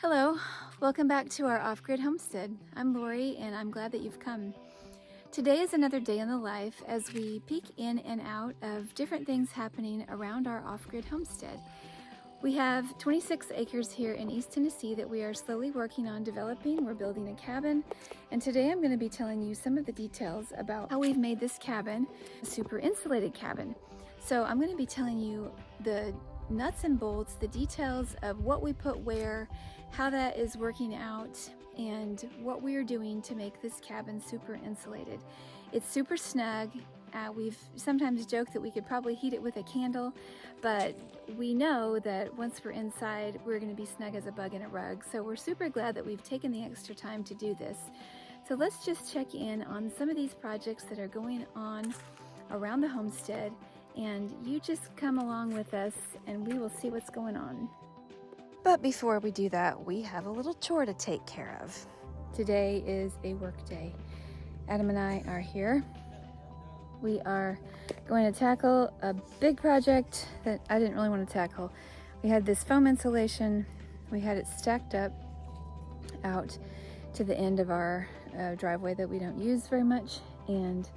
Hello, welcome back to our off-grid homestead. I'm Lori and I'm glad that you've come. Today is another day in the life as we peek in and out of different things happening around our off-grid homestead. We have 26 acres here in East Tennessee that we are slowly working on developing. We're building a cabin, and today I'm going to be telling you some of the details about how we've made this cabin a super insulated cabin. So I'm going to be telling you the nuts and bolts, the details of what we put where, how that is working out, and what we are doing to make this cabin super insulated. It's super snug. We've sometimes joked that we could probably heat it with a candle, but we know that once we're inside, we're going to be snug as a bug in a rug. So we're super glad that we've taken the extra time to do this. So let's just check in on some of these projects that are going on around the homestead, and you just come along with us and we will see what's going on. But before we do that, we have a little chore to take care of. Today is a work day. Adam and I are here. We are going to tackle a big project that I didn't really want to tackle. We had this foam insulation. We had it stacked up out to the end of our driveway that we don't use very much. And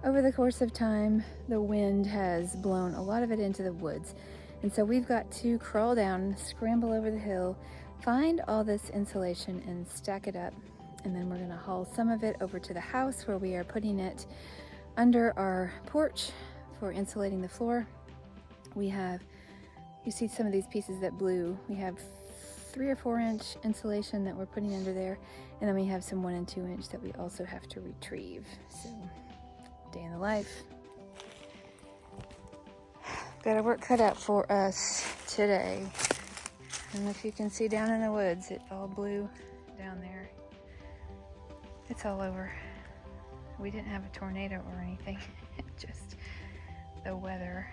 over the course of time, the wind has blown a lot of it into the woods. And so we've got to crawl down, scramble over the hill, find all this insulation and stack it up. And then we're going to haul some of it over to the house where we are putting it under our porch for insulating the floor. We have, you see some of these pieces that blew. We have 3 or 4 inch insulation that we're putting under there. And then we have some 1 and 2 inch that we also have to retrieve. So, day in the life. Got our work cut out for us today. I don't know if you can see down in the woods, it all blew down there. It's all over. We didn't have a tornado or anything, just the weather.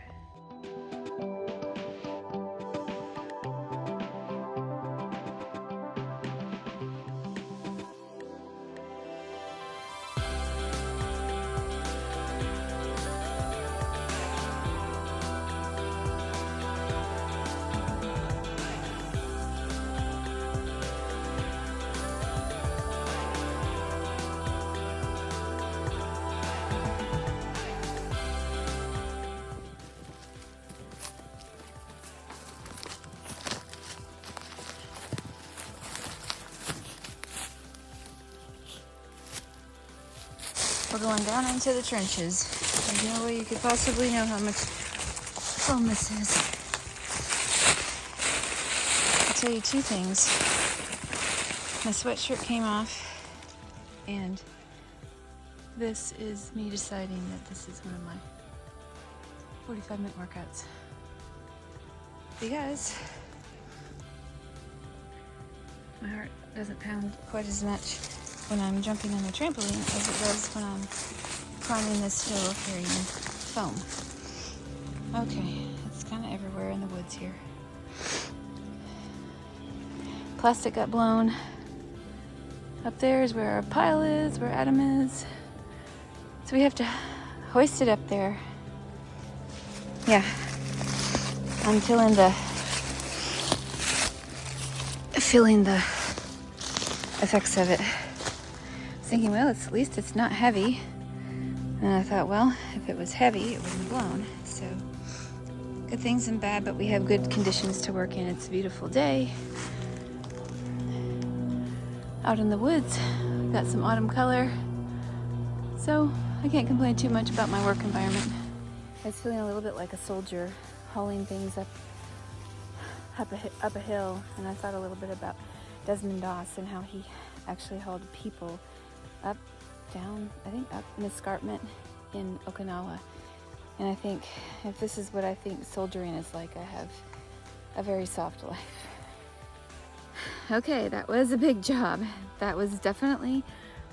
We're going down into the trenches. There's no way you could possibly know how much foam this is. I'll tell you 2 things. My sweatshirt came off, and this is me deciding that this is one of my 45-minute workouts. Because my heart doesn't pound quite as much when I'm jumping on the trampoline as it does when I'm climbing this hill carrying foam. Okay, it's kind of everywhere in the woods here. Plastic got blown. Up there is where our pile is, where Adam is. So we have to hoist it up there. Yeah, I'm feeling the effects of it. Thinking, well, at least it's not heavy. And I thought, well, if it was heavy, it wouldn't have blown. So, good things and bad, but we have good conditions to work in. It's a beautiful day. Out in the woods, got some autumn color. So, I can't complain too much about my work environment. I was feeling a little bit like a soldier, hauling things up a hill. And I thought a little bit about Desmond Doss and how he actually hauled people up, down, I think up an escarpment in Okinawa. And I think if this is what I think soldiering is like, I have a very soft life. Okay, that was a big job. That was definitely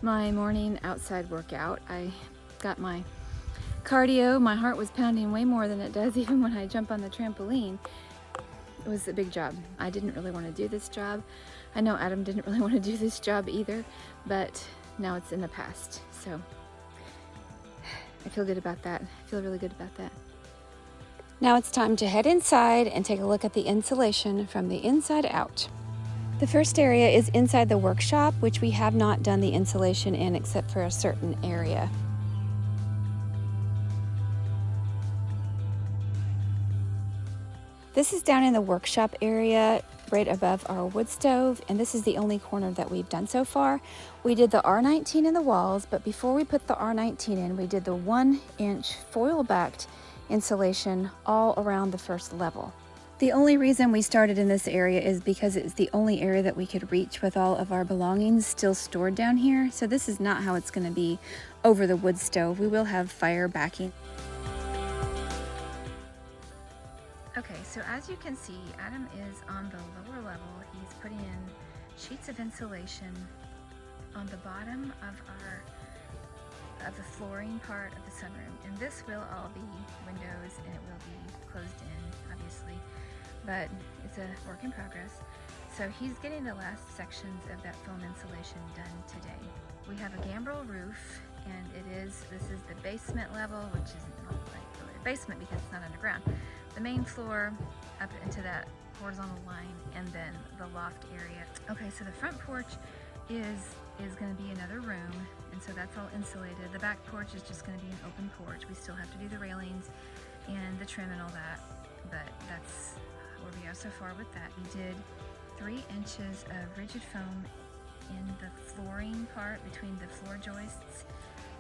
my morning outside workout. I got my cardio. My heart was pounding way more than it does even when I jump on the trampoline. It was a big job. I didn't really want to do this job. I know Adam didn't really want to do this job either, but now it's in the past. So I feel good about that. I feel really good about that. Now it's time to head inside and take a look at the insulation from the inside out. The first area is inside the workshop, which we have not done the insulation in except for a certain area. This is down in the workshop area right above our wood stove, and this is the only corner that we've done so far. We did the R19 in the walls, but before we put the R19 in, we did the 1-inch foil-backed insulation all around the first level. The only reason we started in this area is because it's the only area that we could reach with all of our belongings still stored down here. So this is not how it's going to be over the wood stove. We will have fire backing. Okay, so as you can see, Adam is on the lower level. He's putting in sheets of insulation on the bottom of the flooring part of the sunroom. And this will all be windows and it will be closed in, obviously, but it's a work in progress. So he's getting the last sections of that foam insulation done today. We have a gambrel roof, and this is the basement level, which is not like really a basement because it's not underground. The main floor up into that horizontal line, and then the loft area. Okay, so the front porch is going to be another room, and so that's all insulated. The back porch is just going to be an open porch. We still have to do the railings and the trim and all that, but that's where we are so far with that. We did 3 inches of rigid foam in the flooring part between the floor joists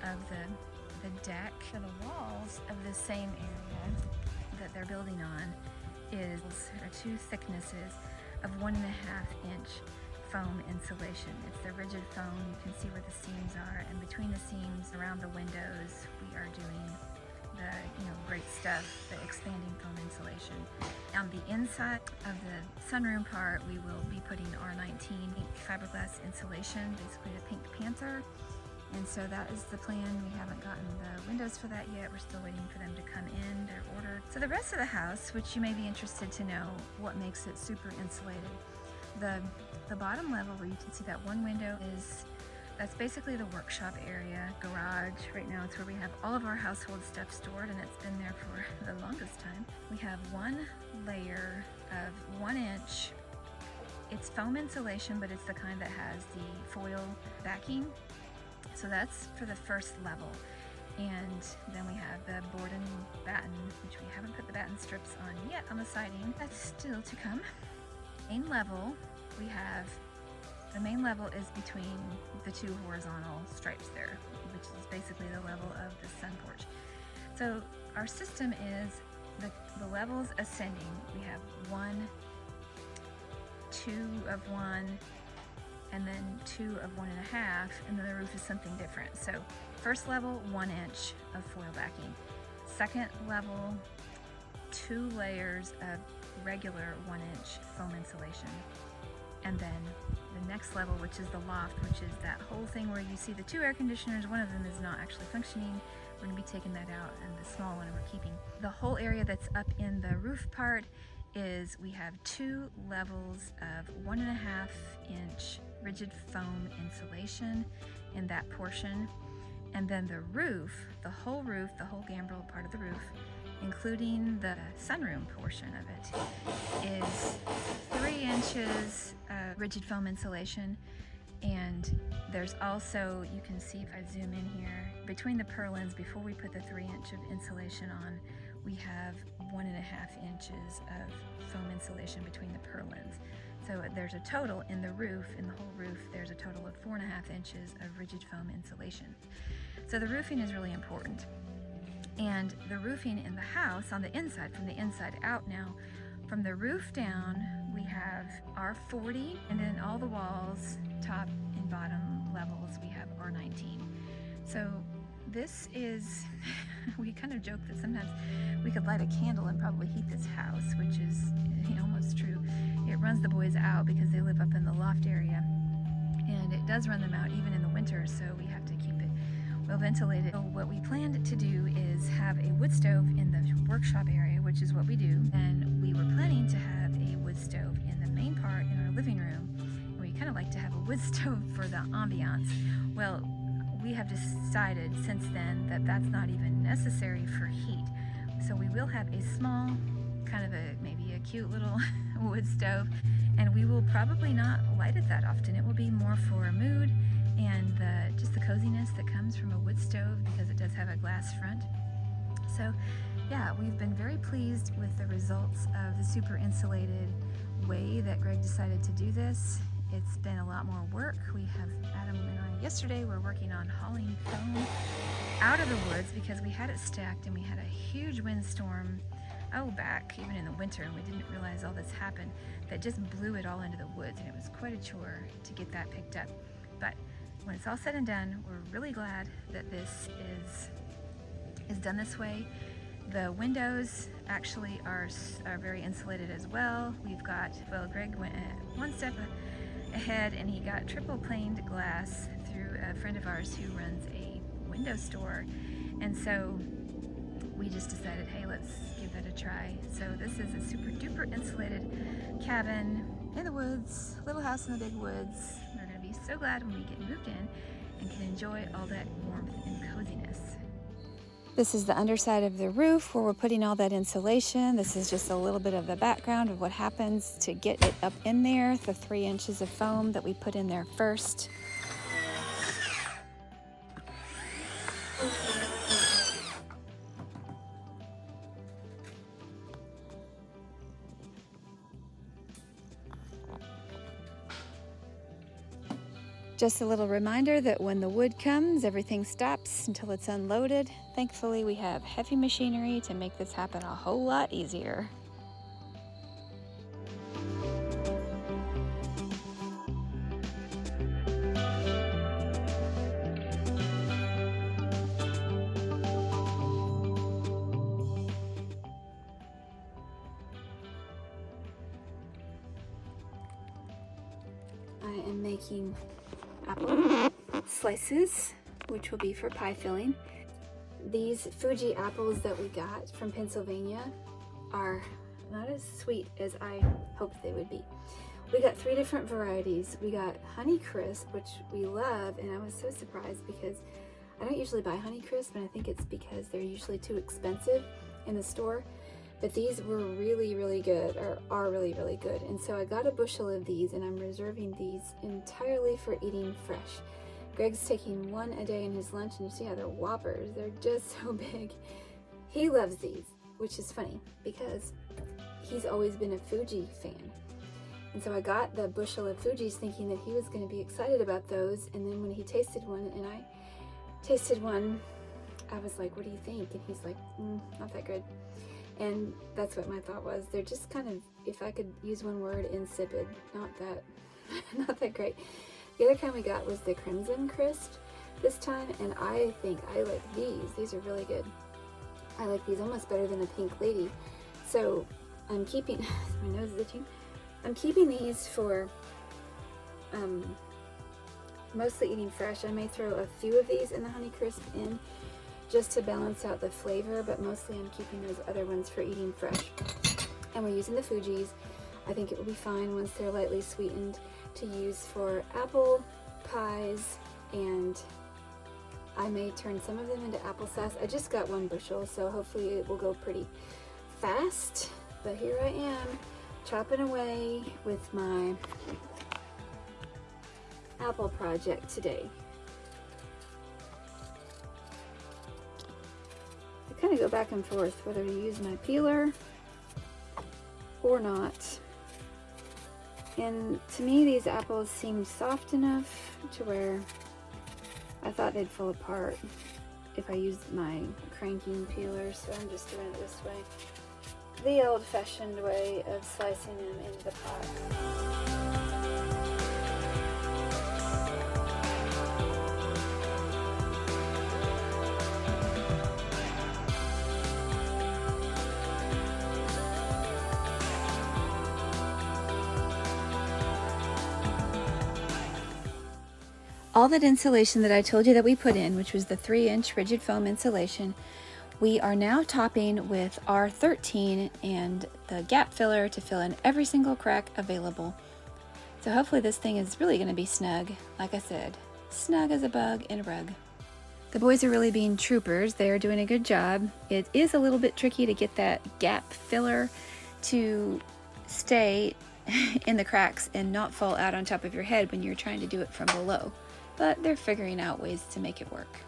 of the deck. So the walls of the same area that they're building on are 2 thicknesses of 1.5-inch foam insulation. It's the rigid foam. You can see where the seams are, and between the seams around the windows we are doing the great stuff, the expanding foam insulation. On the inside of the sunroom part, we will be putting R19 fiberglass insulation, basically the Pink Panther. And so that is the plan. We haven't gotten the windows for that yet. We're still waiting for them to come in. They're ordered. So the rest of the house, which you may be interested to know what makes it super insulated, the bottom level where you can see that one window that's basically the workshop area, garage. Right now it's where we have all of our household stuff stored, and it's been there for the longest time. We have 1 layer of 1 inch. It's foam insulation, but it's the kind that has the foil backing. So that's for the first level. And then we have the board and batten, which we haven't put the batten strips on yet on the siding. That's still to come. Main level, the main level is between the 2 horizontal stripes there, which is basically the level of the sun porch. So our system is the levels ascending. We have 1, 2 of 1, and then 2 of 1.5, and then the roof is something different. So first level, 1 inch of foil backing. Second level, 2 layers of regular 1 inch foam insulation. And then the next level, which is the loft, which is that whole thing where you see the 2 air conditioners. One of them is not actually functioning. We're going to be taking that out, and the small one we're keeping. The whole area that's up in the roof part we have 2 levels of 1.5-inch rigid foam insulation in that portion. And then the roof, the whole gambrel part of the roof, including the sunroom portion of it, is 3 inches of rigid foam insulation. And there's also, you can see if I zoom in here, between the purlins, before we put the 3-inch of insulation on, we have 1.5 inches of foam insulation between the purlins. So there's a total in the whole roof, there's a total of 4.5 inches of rigid foam insulation. So the roofing is really important. And the roofing in the house on the inside, from the inside out now, from the roof down, we have R40, and then all the walls, top and bottom levels, we have R19. So this is, we kind of joke that sometimes we could light a candle and probably heat this house, which is almost true. It runs the boys out because they live up in the loft area, and it does run them out even in the winter, so we have to keep it well ventilated. So what we planned to do is have a wood stove in the workshop area, which is what we do, and we were planning to have a wood stove in the main part in our living room. We kind of like to have a wood stove for the ambiance. Well, we have decided since then that that's not even necessary for heat. So we will have a small, kind of maybe a cute little wood stove and we will probably not light it that often. It will be more for mood and just the coziness that comes from a wood stove, because it does have a glass front. So yeah, we've been very pleased with the results of the super insulated way that Greg decided to do this. It's been a lot more work. We have, Adam and I yesterday were working on hauling foam out of the woods because we had it stacked and we had a huge windstorm back even in the winter, and we didn't realize all this happened, that just blew it all into the woods, and it was quite a chore to get that picked up. But when it's all said and done, we're really glad that this is done this way. The windows actually are very insulated as well. We've got, well, Greg went one step ahead and he got triple planed glass through a friend of ours who runs a window store, and so we just decided, hey, let's give that a try. So this is a super duper insulated cabin in the woods, little house in the big woods. We're gonna be so glad when we get moved in and can enjoy all that warmth and coziness. This is the underside of the roof where we're putting all that insulation. This is just a little bit of the background of what happens to get it up in there, the 3 inches of foam that we put in there first. Just a little reminder that when the wood comes, everything stops until it's unloaded. Thankfully, we have heavy machinery to make this happen a whole lot easier. I am making apple slices, which will be for pie filling. These Fuji apples that we got from Pennsylvania are not as sweet as I hoped they would be. We got 3 different varieties. We got Honey Crisp, which we love, and I was so surprised because I don't usually buy Honey Crisp, and I think it's because they're usually too expensive in the store. But these were really, really good, or are really, really good. And so I got a bushel of these, and I'm reserving these entirely for eating fresh. Greg's taking 1 a day in his lunch, and you see how they're whoppers. They're just so big. He loves these, which is funny because he's always been a Fuji fan. And so I got the bushel of Fujis thinking that he was going to be excited about those. And then when he tasted one, and I tasted one, I was like, what do you think? And he's like, not that good. And that's what my thought was. They're just kind of, if I could use one word, insipid. Not that great. The other kind we got was the Crimson Crisp this time, and I think I like these. These are really good. I like these almost better than the Pink Lady. So I'm keeping, my nose is itching. I'm keeping these for mostly eating fresh. I may throw a few of these in the Honey Crisp in just to balance out the flavor, but mostly I'm keeping those other ones for eating fresh. And we're using the Fujis. I think it will be fine once they're lightly sweetened to use for apple pies, and I may turn some of them into applesauce. I just got 1 bushel, so hopefully it will go pretty fast. But here I am, chopping away with my apple project today. I kind of go back and forth whether to use my peeler or not. And to me, these apples seem soft enough to where I thought they'd fall apart if I used my cranking peeler, so I'm just doing it this way. The old-fashioned way of slicing them into the pot. All that insulation that I told you that we put in, which was the 3-inch rigid foam insulation, we are now topping with R13 and the gap filler to fill in every single crack available. So hopefully this thing is really going to be snug. Like I said, snug as a bug in a rug. The boys are really being troopers. They are doing a good job. It is a little bit tricky to get that gap filler to stay in the cracks and not fall out on top of your head when you're trying to do it from below. But they're figuring out ways to make it work.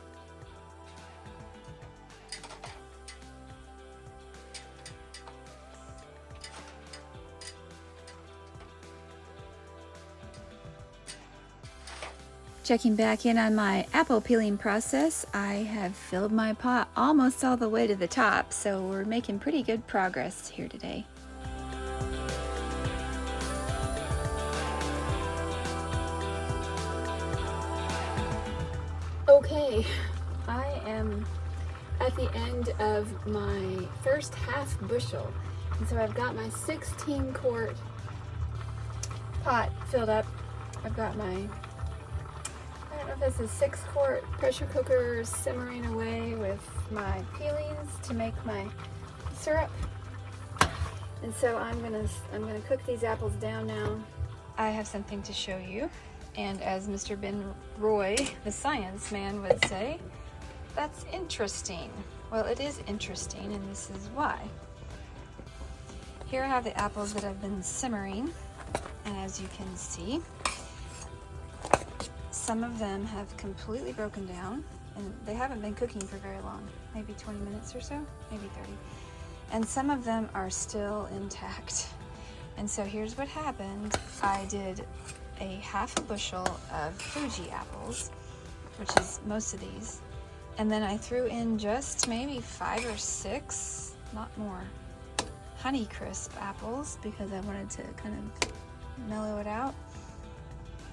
Checking back in on my apple peeling process, I have filled my pot almost all the way to the top, so we're making pretty good progress here today. Okay, I am at the end of my first half bushel, and so I've got my 16 quart pot filled up. I've got my, I don't know if this is 6 quart pressure cooker simmering away with my peelings to make my syrup. And so I'm gonna cook these apples down now. I have something to show you, and as Mr. Ben Roy, the science man, would say, that's interesting. Well, it is interesting, and this is why. Here I have the apples that have been simmering, and as you can see, some of them have completely broken down, and they haven't been cooking for very long, maybe 20 minutes or so, maybe 30. And some of them are still intact. And so here's what happened. I did a half a bushel of Fuji apples, which is most of these, and then I threw in just maybe 5 or 6, not more, Honeycrisp apples because I wanted to kind of mellow it out.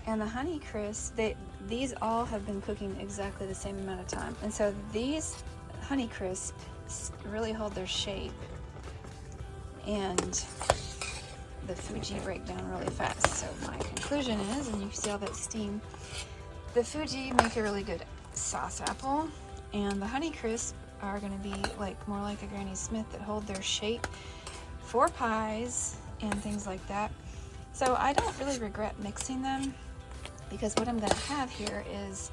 And the Honeycrisp, these all have been cooking exactly the same amount of time, and so these Honeycrisp really hold their shape, and the Fuji break down really fast. So my conclusion is, and you see all that steam, the Fuji make a really good sauce apple, and the Honeycrisp are going to be more like a Granny Smith that hold their shape for pies and things like that. So I don't really regret mixing them, because what I'm going to have here is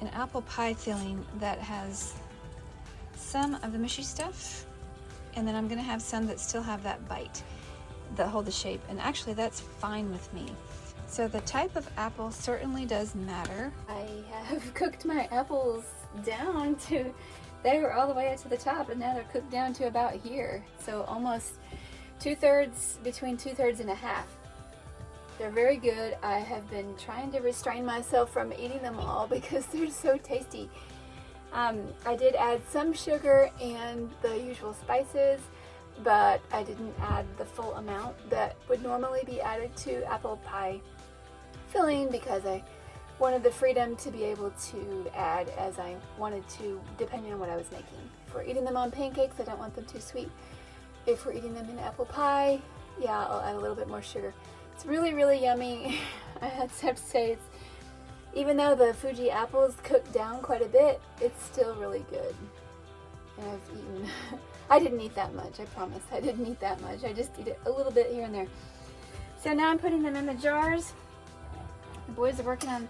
an apple pie filling that has some of the mushy stuff, and then I'm going to have some that still have that bite that hold the shape, and actually that's fine with me. So the type of apple certainly does matter. I have cooked my apples down to, they were all the way up to the top, and now they're cooked down to about here, so almost 2/3, between 2/3 and a half. They're very good. I have been trying to restrain myself from eating them all because they're so tasty. I did add some sugar and the usual spices, but I didn't add the full amount that would normally be added to apple pie filling because I wanted the freedom to be able to add as I wanted to, depending on what I was making. If we're eating them on pancakes, I don't want them too sweet. If we're eating them in apple pie, yeah, I'll add a little bit more sugar. It's really, really yummy. I have to say, even though the Fuji apples cooked down quite a bit, it's still really good. And I've eaten, I didn't eat that much, I promise. I didn't eat that much. I just eat it a little bit here and there. So now I'm putting them in the jars. The boys are working on,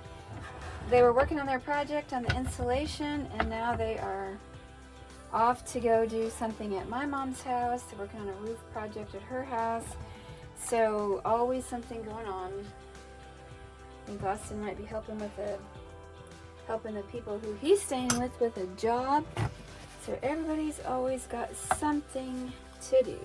they were working on their project on the insulation, and now they are off to go do something at my mom's house. They're working on a roof project at her house. So always something going on. I think Austin might be helping the people who he's staying with a job. So everybody's always got something to do.